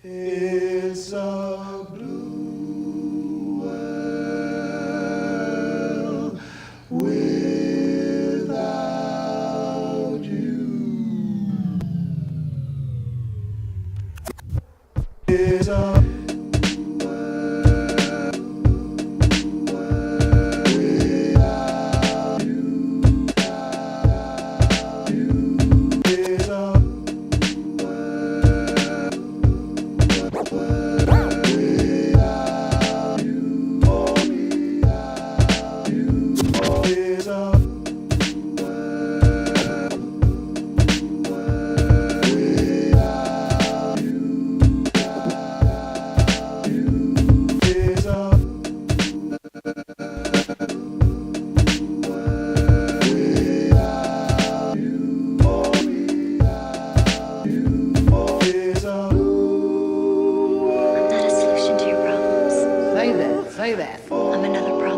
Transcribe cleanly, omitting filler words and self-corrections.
It's a blue world without you. It's a it's a it's a it's a it's a I'm not a solution to your problems. Say that, say that. I'm another problem.